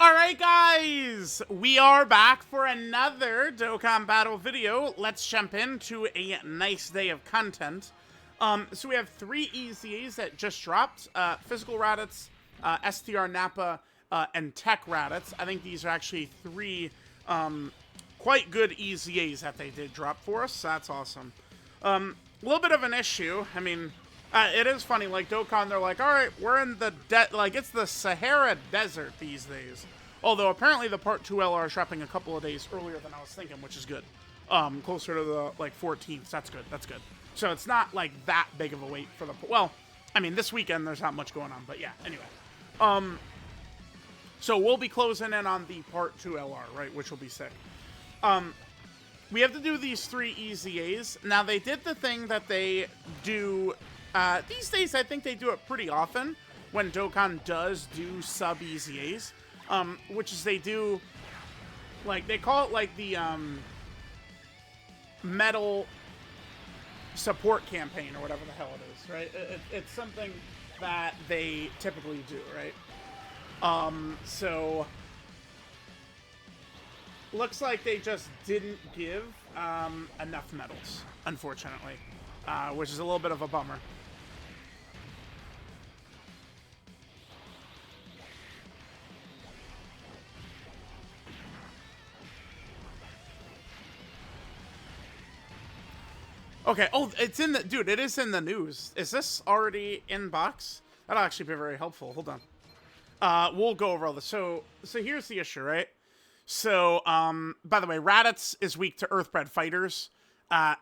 Alright guys, we are back for another Dokkan battle video. Let's jump into a nice day of content. So we have 3 EZAs that just dropped. Physical Raditz, STR Nappa, and Tech Raditz. I think these are actually 3 quite good EZAs that they did drop for us, so that's awesome. A little bit of an issue. I mean, it is funny, like Dokkan, they're like, alright, we're in the it's the Sahara Desert these days. Although apparently the Part 2 LR is dropping a couple of days earlier than I was thinking, which is good. Closer to the 14th. That's good. That's good. So it's not like that big of a wait for the, well, I mean, this weekend there's not much going on, but yeah, anyway. So we'll be closing in on the Part 2 LR, right, which will be sick. We have to do these 3 EZAs. Now, they did the thing that they do, these days I think they do it pretty often when Dokkan does do sub-EZAs, which is they do, like, they call it, like, the, medal support campaign or whatever the hell it is, right? It's something that they typically do, right? So looks like they just didn't give enough medals, unfortunately, which is a little bit of a bummer. Okay, oh, it's in the, dude, it is in the news. Is this already in box? That'll actually be very helpful. Hold on. We'll go over all this. So here's the issue, right? So, by the way, Raditz is weak to Earth-bred fighters.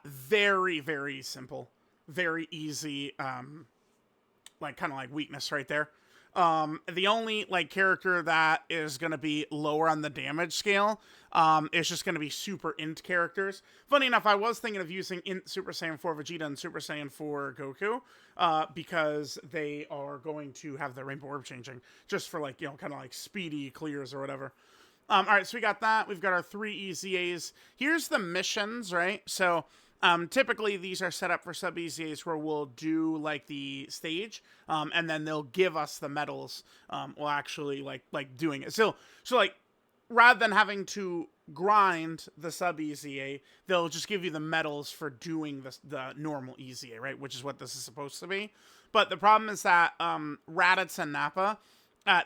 Very, very simple. Very easy, like, kind of like weakness right there. The only, like, character that is going to be lower on the damage scale is just going to be super int characters. Funny enough, I was thinking of using int Super Saiyan 4 Vegeta and Super Saiyan 4 Goku because they are going to have their Rainbow Orb changing just for, like, you know, kind of like speedy clears or whatever. All right, so we got that. We've got our 3 EZAs. Here's the missions, right? So typically these are set up for sub EZAs where we'll do like the stage, and then they'll give us the medals. We'll actually like doing it. So like rather than having to grind the sub EZA, they'll just give you the medals for doing the normal EZA, right? Which is what this is supposed to be. But the problem is that Raditz and Nappa,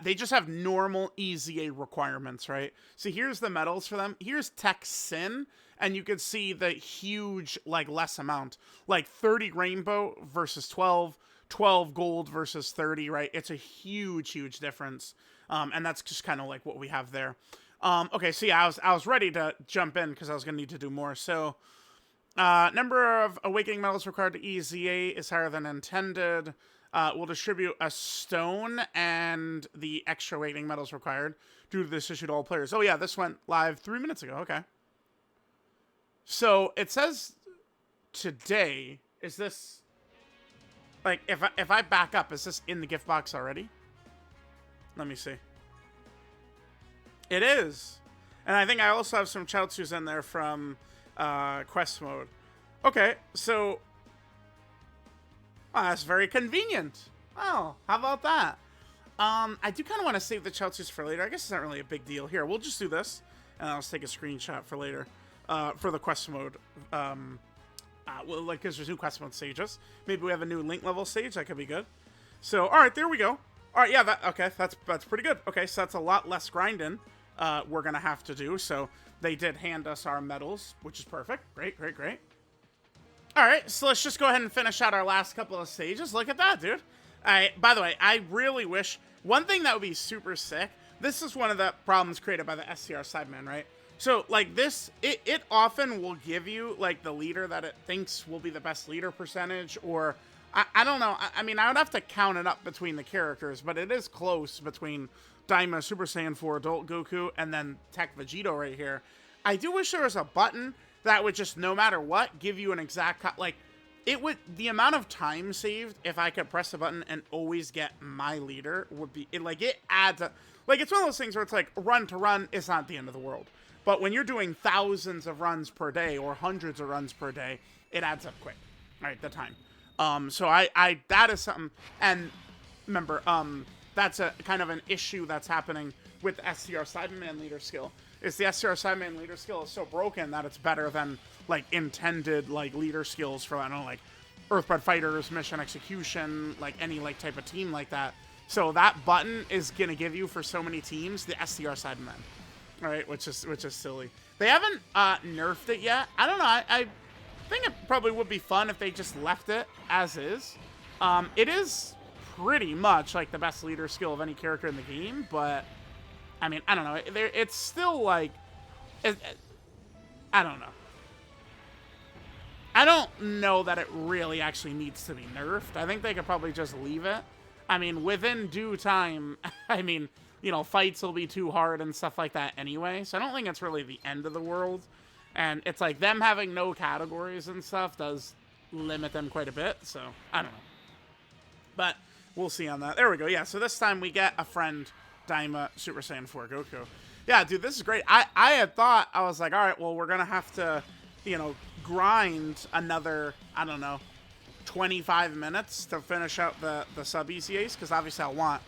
they just have normal EZA requirements, right? So here's the medals for them. Here's Tech Sin, and you can see the huge, like, less amount. Like, 30 rainbow versus 12, 12 gold versus 30, right? It's a huge, huge difference. And that's just kind of like what we have there. Okay, so yeah, I was ready to jump in because I was going to need to do more. So, number of awakening medals required to EZA is higher than intended. We'll distribute a stone and the extra awakening medals required due to this issue to all players. Oh yeah, this went live 3 minutes ago. Okay. So it says today. Is this like if I back up? Is this in the gift box already? Let me see. It is, and I think I also have some Chaozus in there from quest mode. Okay, so. Oh, that's very convenient. Oh, how about that? I do kind of want to save the Chaozus for later. I guess it's not really a big deal. Here, we'll just do this, and I'll just take a screenshot for later, for the quest mode. Well, like, because there's new quest mode stages. Maybe we have a new link level stage. That could be good. So, all right, there we go. All right, yeah, okay, that's pretty good. Okay, so that's a lot less grinding we're going to have to do. So they did hand us our medals, which is perfect. Great, great, great. All right, so let's just go ahead and finish out our last couple of stages. Look at that, dude. By the way, I really wish... One thing that would be super sick, this is one of the problems created by the SCR Sideman, right? So, like, this, it often will give you, like, the leader that it thinks will be the best leader percentage, or... I don't know. I mean, I would have to count it up between the characters, but it is close between Daima Super Saiyan 4 Adult Goku and then Tech Vegito right here. I do wish there was a button that would just, no matter what, give you an exact, like, it would, the amount of time saved if I could press a button and always get my leader would be, it adds up. Like, it's one of those things where it's like, run to run, it's not the end of the world. But when you're doing thousands of runs per day or hundreds of runs per day, it adds up quick, right, the time. So that is something, and remember, that's a kind of an issue that's happening with the STR Cyberman leader skill. Is the STR Cyberman leader skill is so broken that it's better than, like, intended, like, leader skills for, I don't know, like, Earthbred Fighters, Mission Execution, like, any, like, type of team like that. So that button is gonna give you, for so many teams, the STR Cyberman. Right, which is silly. They haven't nerfed it yet. I don't know. I think it probably would be fun if they just left it as is. It is pretty much like the best leader skill of any character in the game, but I mean, I don't know. It's still like, I don't know. I don't know that it really actually needs to be nerfed. I think they could probably just leave it. I mean, within due time, I mean, you know, fights will be too hard and stuff like that anyway. So I don't think it's really the end of the world. And it's like them having no categories and stuff does limit them quite a bit. So I don't know. But we'll see on that. There we go. Yeah, so this time we get a friend, Daima Super Saiyan 4 Goku. Yeah, dude, this is great. I had thought, I was like, all right, well, we're going to have to, you know, grind another, I don't know, 25 minutes to finish out the sub EZAs. Because obviously I want,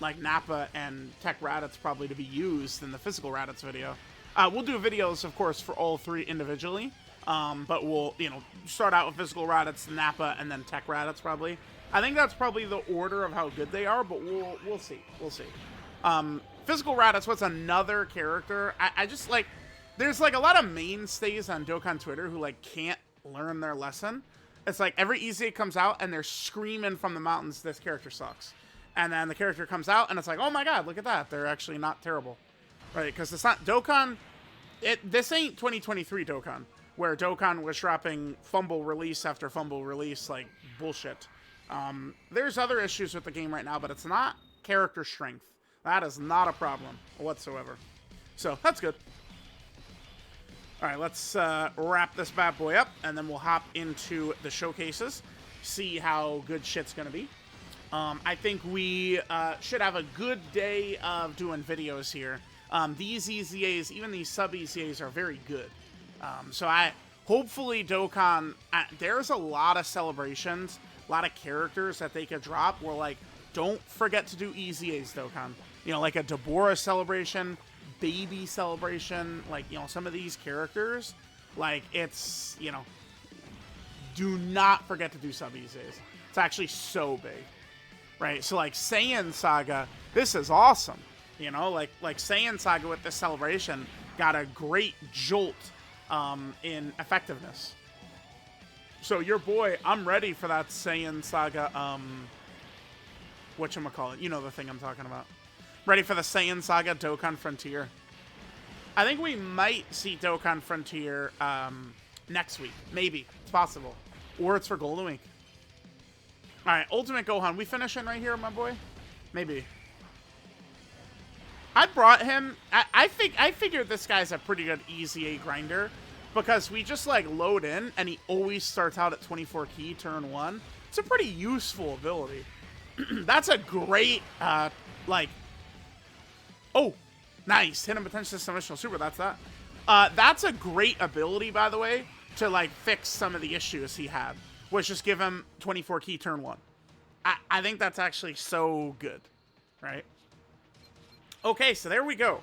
like, Nappa and Tech Raditz probably to be used in the physical Raditz video. We'll do videos, of course, for all three individually. But we'll, you know, start out with physical Raditz, Nappa, and then Tech Raditz probably. I think that's probably the order of how good they are, but we'll see. We'll see. Physical Raditz, what's another character? I just, like, there's, like, a lot of mainstays on Dokkan Twitter who, like, can't learn their lesson. It's like every EZA comes out and they're screaming from the mountains, this character sucks. And then the character comes out, and it's like, oh my god, look at that. They're actually not terrible. Right, because it's not... Dokkan... This ain't 2023 Dokkan, where Dokkan was dropping fumble release after fumble release, like, bullshit. There's other issues with the game right now, but it's not character strength. That is not a problem whatsoever. So, that's good. Alright, let's wrap this bad boy up, and then we'll hop into the showcases, see how good shit's gonna be. I think we should have a good day of doing videos here. These EZAs, even these sub EZAs, are very good. So hopefully Dokkan, there's a lot of celebrations, a lot of characters that they could drop where, like, don't forget to do EZAs, Dokkan. You know, like a Deborah celebration, baby celebration, like, you know, some of these characters, like, it's, you know, do not forget to do sub EZAs. It's actually so big. Right, so like Saiyan Saga, this is awesome. You know, like Saiyan Saga with this celebration got a great jolt in effectiveness. So your boy, I'm ready for that Saiyan Saga, whatchamacallit, you know the thing I'm talking about. Ready for the Saiyan Saga Dokkan Frontier. I think we might see Dokkan Frontier next week. Maybe. It's possible. Or it's for Golden Week. Alright, Ultimate Gohan. We finishing right here, my boy? Maybe. I brought him... I figured this guy's a pretty good EZA grinder. Because we just, like, load in, and he always starts out at 24 key, turn 1. It's a pretty useful ability. That's a great, like... Oh! Nice! Hit him potential dimensional super, that's that. That's a great ability, by the way, to, like, fix some of the issues he had. Was just give him 24 key turn 1. I think that's actually so good, right? Okay, so there we go.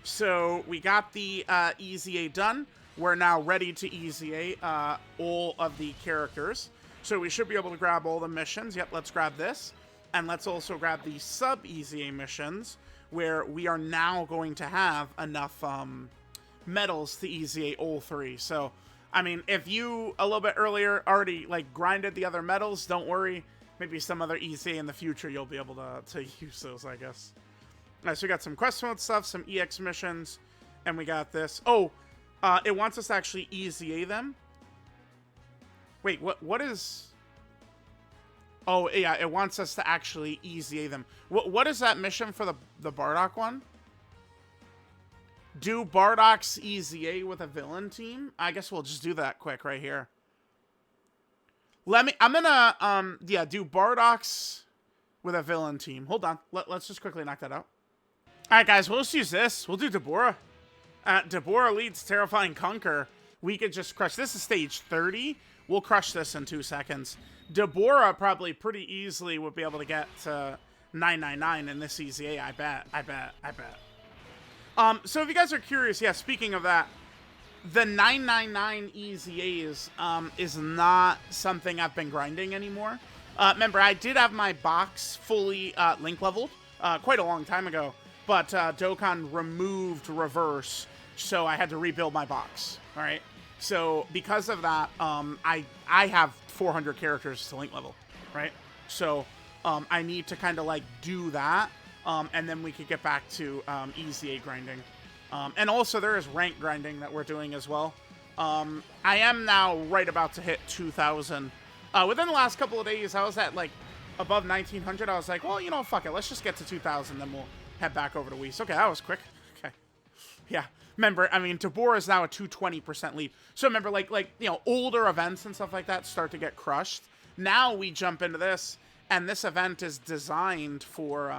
So we got the EZA done. We're now ready to EZA all of the characters. So we should be able to grab all the missions. Yep, let's grab this. And let's also grab the sub-EZA missions, where we are now going to have enough medals to EZA all three. So... I mean, if you, a little bit earlier, already, like, grinded the other medals, don't worry. Maybe some other EZA in the future, you'll be able to use those, I guess. All right, so we got some quest mode stuff, some EX missions, and we got this. Oh, it wants us to actually EZA them. Wait, what is... Oh, yeah, it wants us to actually EZA them. What is that mission for the Bardock one? Do Bardock's EZA with a villain team? I guess we'll just do that quick right here. I'm gonna, yeah, do Bardock's with a villain team. Hold on. Let's just quickly knock that out. Alright, guys, we'll just use this. We'll do Deborah. Deborah leads Terrifying Conquer. We could just crush. This is stage 30. We'll crush this in 2 seconds. Deborah probably pretty easily would be able to get to 999 in this EZA, I bet. So if you guys are curious, yeah, speaking of that, the 999 EZAs is not something I've been grinding anymore. Remember, I did have my box fully link leveled quite a long time ago, but Dokkan removed reverse, so I had to rebuild my box. All right, so because of that, I have 400 characters to link level, right? So I need to kind of like do that, and then we could get back to EZA grinding. And also there is rank grinding that we're doing as well. I am now right about to hit 2,000. Within the last couple of days, I was at like above 1,900. I was like, well, you know, fuck it. Let's just get to 2,000, then we'll head back over to Whis. Okay, that was quick. Okay. Yeah. Remember, I mean, Tabor is now a 220% lead. So remember, like you know, older events and stuff like that start to get crushed. Now we jump into this, and this event is designed for,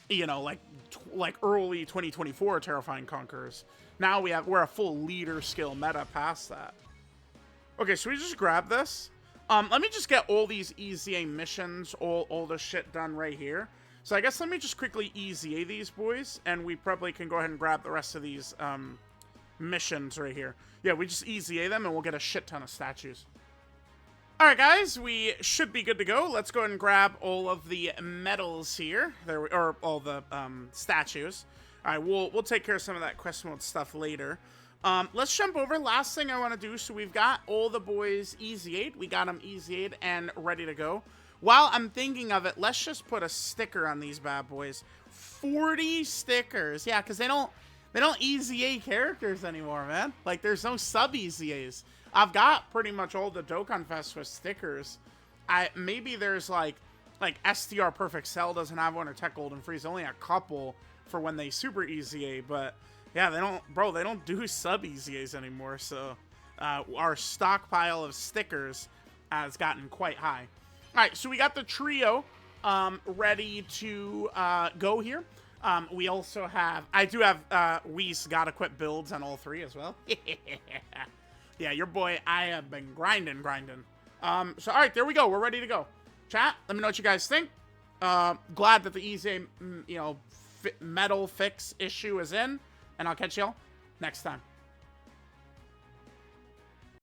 you know, like early 2024 Terrifying Conquerors. Now we're a full leader skill meta past that. Okay, so we just grab this. Let me just get all these EZA missions, all the shit done right here. So I guess let me just quickly EZA these boys, and we probably can go ahead and grab the rest of these missions right here. Yeah, we just EZA them, and we'll get a shit ton of statues. Alright guys, we should be good to go. Let's go ahead and grab all of the medals here. Or all the statues. Alright, we'll take care of some of that quest mode stuff later. Let's jump over. Last thing I want to do, so we've got all the boys EZA'd. We got them EZA'd and ready to go. While I'm thinking of it, let's just put a sticker on these bad boys. 40 stickers. Yeah, because they don't EZA characters anymore, man. Like, there's no sub-EZAs. I've got pretty much all the Dokkan Fest with stickers. Maybe there's like STR Perfect Cell doesn't have one, or Tech Golden Freeze. Only a couple for when they super EZA, but yeah, they don't do sub EZAs anymore. So our stockpile of stickers has gotten quite high. All right, so we got the trio ready to go here. We also have, I do have Whis got equip builds on all three as well. Yeah, your boy, I have been grinding. So, all right, there we go. We're ready to go. Chat, let me know what you guys think. Glad that the EZA, you know, metal fix issue is in. And I'll catch y'all next time.